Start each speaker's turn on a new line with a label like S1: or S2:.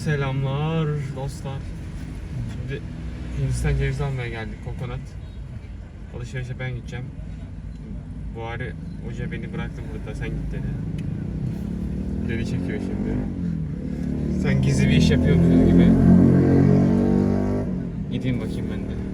S1: Selamlar dostlar. Şimdi Hindistan cevizi almaya geldik, kokonat. Alışverişe ben gideceğim. Buhari hoca beni bıraktı burada, sen git dedi. Dedi çekiyor şimdi. Sen gizli bir iş yapıyormuşsun gibi. Gideyim bakayım ben de.